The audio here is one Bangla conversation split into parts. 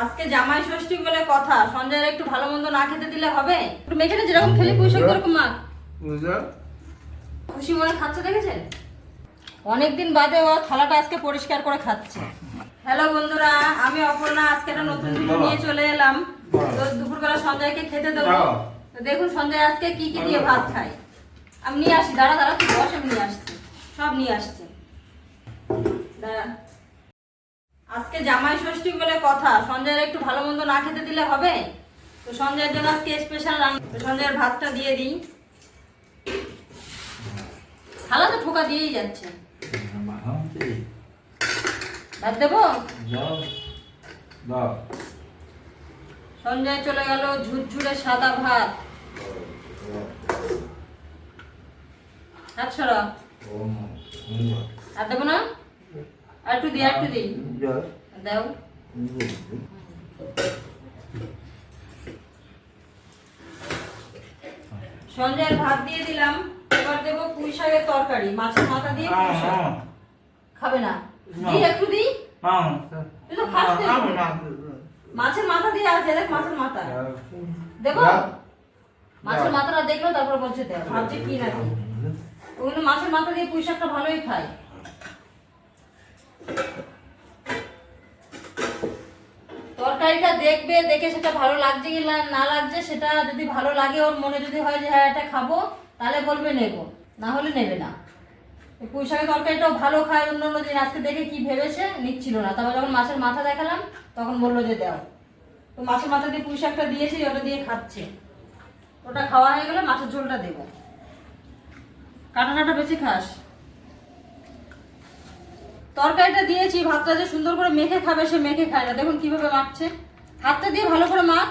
আজকে জামাই ষষ্ঠী বলে কথা, সঞ্জয়ের একটু ভালো মন্দ না খেতে দিলে হবে? একটু মেখে যেরকম খেলি পুঁইশাক এরকম মাখ। খুশি মনে খাচ্ছে, দেখেছেন? অনেকদিন বাদে ও থালাটা আজকে পরিষ্কার করে খাচ্ছে। হ্যালো বন্ধুরা, আমি অপর্ণা আজকে একটা নতুন ভিডিও নিয়ে চলে এলাম। তো দুপুরবেলা সঞ্জয়কে খেতে দেবো। তো দেখুন সঞ্জয় আজকে কি কি দিয়ে ভাত খায়। আমি নিয়ে আসি, দাঁড়া দাঁড়া, তুই বস, আমি নিয়ে আসছি, সব নিয়ে আসছি, দাঁড়া। আজকে জামাই ষষ্ঠী বলে কথা, সঞ্জয়ের একটু ভালো মন্দ না খেতে দিলে হবে? তো সঞ্জয়ের জন্য আজকে স্পেশাল রান্না। তো সঞ্জয়ের ভাতটা দিয়ে দিই। থালা তো ঠোকা দিয়েই যাচ্ছে। ভাত দেবো? সঞ্জয় চলে গেল ঝুরঝুরে সাদা ভাত। হাত সরা। আর দেবো না? আর একটু দিই, আর একটু দিই, দাও। সঞ্জয়ের ভাত দিয়ে দিলাম। এবার দেবো পুঁই শাকের তরকারি, মাছের মাথা দিয়ে পুঁই শাক। খাবে না? দিই একটু দিই। তুই তো খাস না। মাছের মাথা দিয়ে আছে, দেখ মাছের মাথা দেবো। মাছের মাথাটা দেখলো তারপর বলছে দেখ, ভাবছে কি নাকি। ওগুলো মাছের মাথা দিয়ে পুঁই শাকটা ভালোই খায়। তরকারিটা দেখবে, দেখে সেটা ভালো লাগছে কি না লাগছে, সেটা যদি ভালো লাগে, ওর মনে যদি হয় যে হ্যাঁ এটা খাবো, তাহলে বলবে নেবো, না হলে নেবে না। পুঁই শাকের তরকারিটাও ভালো খায় অন্য অন্য দিন, আজকে দেখে কি ভেবেছে নিচ্ছিল না, তারপর যখন মাছের মাথা দেখালাম তখন বললো যে দাও। তো মাছের মাথা দিয়ে পুঁই শাকটা দিয়েছি, ওটা দিয়ে খাচ্ছে। ওটা খাওয়া হয়ে গেলে মাছের ঝোলটা দেবো। কাটা কাটা বেশি খাস। তরকারিটা দিয়েছি, ভাতটা যে সুন্দর করে মেখে খাবে সে মেখে খায় না, দেখুন কিভাবে মাখছে। হাতটা দিয়ে ভালো করে মাখ,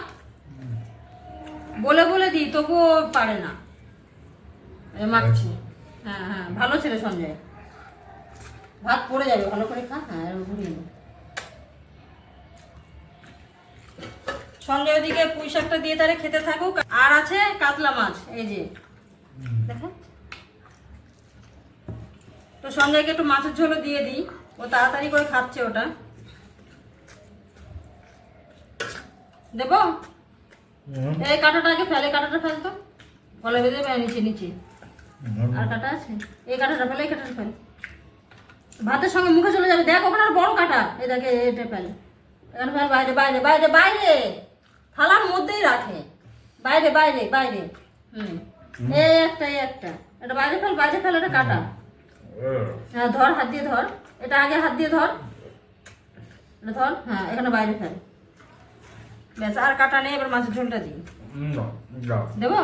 বলে বলে দিই তবুও পারে না, মাখছি। হ্যাঁ হ্যাঁ, ভালো ছেলে সঞ্জয়। ভাত পড়ে যাবে, ভালো করে খা। হ্যাঁ, ঘুরিয়ে নে। সঞ্জয় ওদিকে পুঁই শাকটা দিয়ে তারে খেতে থাকুক। আর আছে কাতলা মাছ, এই যে দেখেন। তো সঞ্জয়কে একটু মাছের ঝোলও দিয়ে দিই, ও তাড়াতাড়ি করে খাচ্ছে ওটা। দেবো? এই কাঁটাটা আগে ফেলে, কাঁটাটা ফেল তো, গলা বেঁধে নিচে নিচে। আর কাঁটা আছে, এই কাঁটাটা ফেলে, এই কাঁটাটা ফেল। ভাতের সঙ্গে মুখে চলে যাবে, দেখ ওখানে আর বড় কাঁটা, এই দেখে এটা ফেল, এখানে ফেল। বাইরে বাইরে বাইরে বাইরে, থালার মধ্যেই রাখে, বাইরে বাইরে বাইরে। এই একটা, এই একটা, এটা বাইরে ফেল, বাইরে ফেল, এটা কাঁটা। হ্যাঁ ধর, হাত দিয়ে ধর, এটা আগে হাত দিয়ে ধর, এটা ধর। হ্যাঁ এখানে বাইরে ফেল, ব্যাস। আর কাটা নেই, এবার মাছের ঝোলটা দিই। দেবো?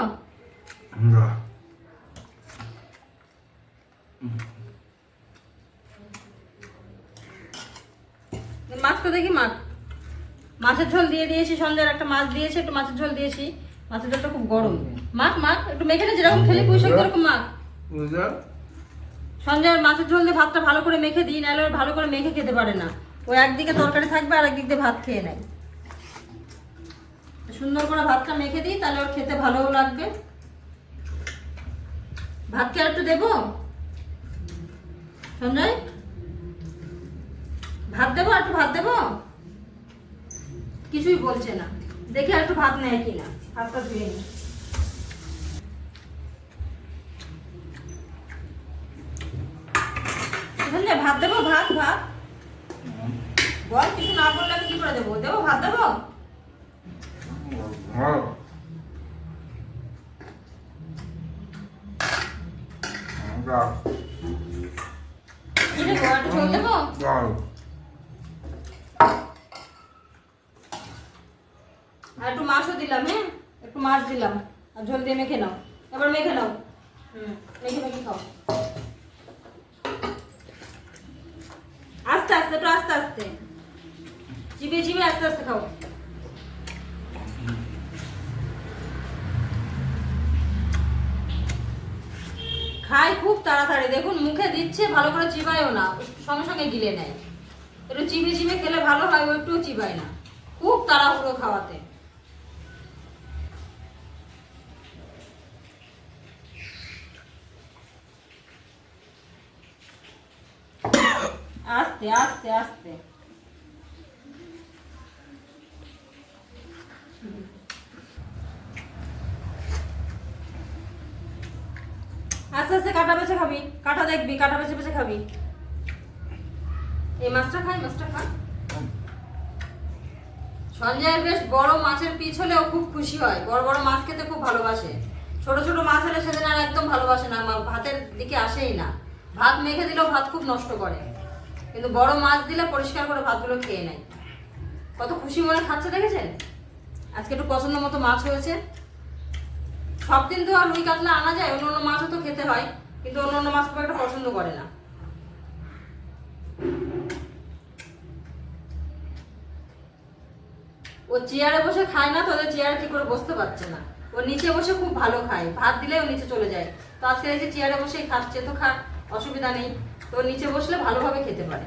মাছটা দেখি মাছ। মাছের ঝোল দিয়ে দিয়েছি, সন্ধ্যার একটা মাছ দিয়েছি, একটু মাছের ঝোল দিয়েছি। মাছের ঝোলটা খুব গরম। মাখ মাখ, একটু মেখে নে, যেরকম খেলি পুঁই শাক এরকম মাখ। সন্ধ্যার মাছের ঝোল দিয়ে ভাতটা ভালো করে মেখে দিই, নাহলে ভালো করে মেখে খেতে পারে না। ও একদিকে তরকারি থাকবে আর একদিক দিয়ে ভাত খেয়ে নেয়। সুন্দর করে ভাতটা মেখে দিই, তাহলে ওর খেতে ভালোও লাগবে। ভাত কি আর একটু দেবো সঞ্জয়? ভাত দেবো, আর একটু ভাত দেবো? কিছুই বলছে না, দেখে আর একটু ভাত নেয় কিনা। হাতটা ধুয়ে নি। ভাত দেবো? ভাত ভাত বল, কিছু না বললে আমি কি করে দেবো? দেবো, ভাত দেবো? কি দেবো? একটু ঝোল দেবো? আর একটু মাছও দিলাম, হ্যাঁ একটু মাছ দিলাম, আর ঝোল দিয়ে মেখে নাও। এবার মেখে নাও, মেখে মেখে খাও। আস্তে আস্তে, একটু আস্তে আস্তে, চিবিয়ে চিবিয়ে আস্তে আস্তে খাও। খাই খুব তাড়াতাড়ি, দেখুন মুখে দিচ্ছে, ভালো করে চিবায়ও না, সঙ্গে সঙ্গে গিলে নেয়। একটু চিবিয়ে চিবিয়ে খেলে ভালো হয়, ও একটুও চিবায় না, খুব তাড়াহুড়ো খাওয়াতে। আস্তে আস্তে আস্তে। আস্তে আস্তে কাটা বেছে খাবি, কাটা দেখবি, কাটা বেছে বেছে খাবি। এই মাছটা খাই, মাছটা খা। সঞ্জয়ের বেশ বড় মাছের পিস হলেও খুব খুশি হয়, বড় বড় মাছ খেতে খুব ভালোবাসে। ছোট ছোট মাছ হলে সেদিন আর একদম ভালোবাসে না, ভাতের দিকে আসেই না। ভাত মেখে দিলেও ভাত খুব নষ্ট করে, কিন্তু বড় মাছ দিলে পরিষ্কার করে ভাতগুলো খেয়ে নেয়। কত খুশি মনে খাচ্ছে দেখেছেন। আজকে একটু পছন্দ মতো মাছ হয়েছে। সব দিন তো আর রুই কাতলা আনা যায়, অন্য অন্য মাছও তো খেতে হয়, কিন্তু অন্য অন্য মাছ খুব একটা পছন্দ করে না। ও চেয়ারে বসে খায় না, তোদের চেয়ারে ঠিক করে বসতে পারছে না। ও নিচে বসে খুব ভালো খায়, ভাত দিলে ও নিচে চলে যায়। তো আজকে এই যে চেয়ারে বসেই খাচ্ছে, তো খা, অসুবিধা নেই। তো নিচে বসলে ভালোভাবে খেতে পারে।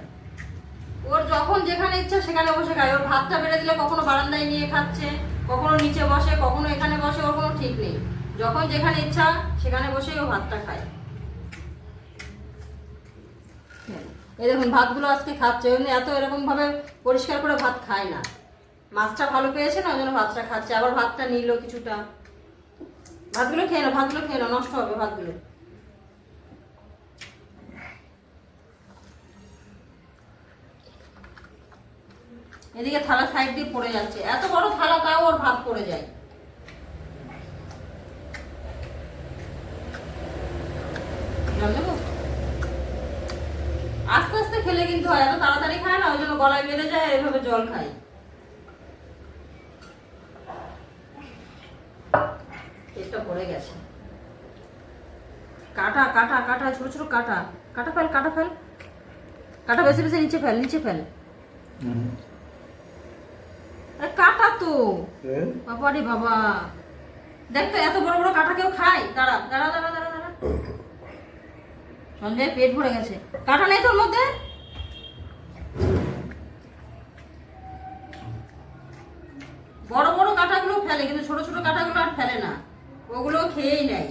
ওর যখন যেখানে ইচ্ছা সেখানে বসে খায়। ওর ভাতটা বেড়ে দিলে কখনো বারান্দায় নিয়ে খাচ্ছে, কখনো নিচে বসে, কখনো এখানে বসে, ওর কোনো ঠিক নেই। যখন যেখানে ইচ্ছা সেখানে বসেই ও ভাতটা খায়। এই দেখুন ভাতগুলো আজকে খাচ্ছে, এত এরকম ভাবে পরিষ্কার করে ভাত খায় না। মাছটা ভালো পেয়েছে না, ওই জন্য ভাতটা খাচ্ছে। আবার ভাতটা নিল কিছুটা। ভাতগুলো খেয়ে নাও, ভাতগুলো খেয়ে নাও, নষ্ট হবে ভাতগুলো। এদিকে থালা সাইড দিয়ে পড়ে যাচ্ছে, এত বড় থালা তাও ওর ভাত পড়ে যায়। জল দেবো? আস্তে আস্তে খেলে কিন্তু হয়, এত তাড়াতাড়ি খায় না, ওই জন্য গলায় বেঁধে যায়, এভাবে জল খায়। পেটটা পড়ে গেছে। কাটা কাটা কাটা, ছোট ছোট কাটা, কাটা ফেল, কাটা ফেল, কাটা বেছে বেছে নিচে ফেল, নিচে ফেল। আরে কাটা তো বাবা রে বাবা, দেখ তো এত বড় বড় কাটা কেউ খায়? দাঁড়া দাঁড়া দাঁড়া দাঁড়া দাঁড়া, সঞ্জয় পেট ভরে গেছে। কাটা নেই তোর মধ্যে? বড় বড় কাটাগুলো ফেলে, কিন্তু ছোট ছোট কাটাগুলো আর ফেলে না, ওগুলো খেয়েই নেয়।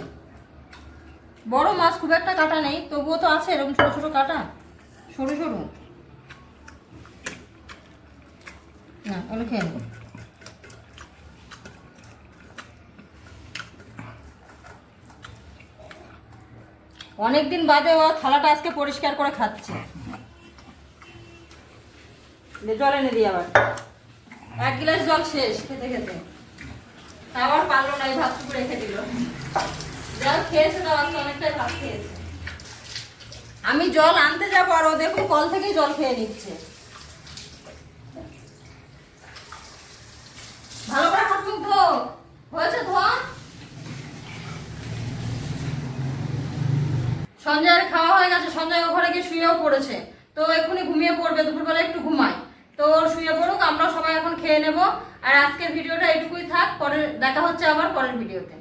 বড় মাছ খুব একটা কাটা নেই, তবুও তো আছে এরকম ছোট ছোট কাটা, সরু সরু। না ওগুলো খেয়ে নেব। অনেকদিন বাদে ও থালাটা আজকে পরিষ্কার করে খাচ্ছে। জল এনে দিই আবার। 1 গ্লাস জল শেষ খেতে খেতে, আবার পারলো না, এই ভাতটুকু রেখে দিল। জল খেয়েছে তো, আজকে অনেকটাই ভাত খেয়েছে। আমি জল আনতে যাবো আর ও দেখুন কল থেকেই জল খেয়ে নিচ্ছে। ভালো করে হাত মুখ ধো, হয়েছে ধোয়া? সঞ্জয়ের খাওয়া হয়ে গেছে, সঞ্জয় ও ঘরে গিয়ে শুয়েও পড়েছে। তো এক্ষুনি ঘুমিয়ে পড়বে, দুপুরবেলা একটু ঘুমায়। তো ওর শুয়ে পড়ুক, আমরা সবাই এখন খেয়ে নেব। আর আজকের ভিডিওটা এটুকুই থাক, পরে দেখা হচ্ছে আবার পরের ভিডিওতে।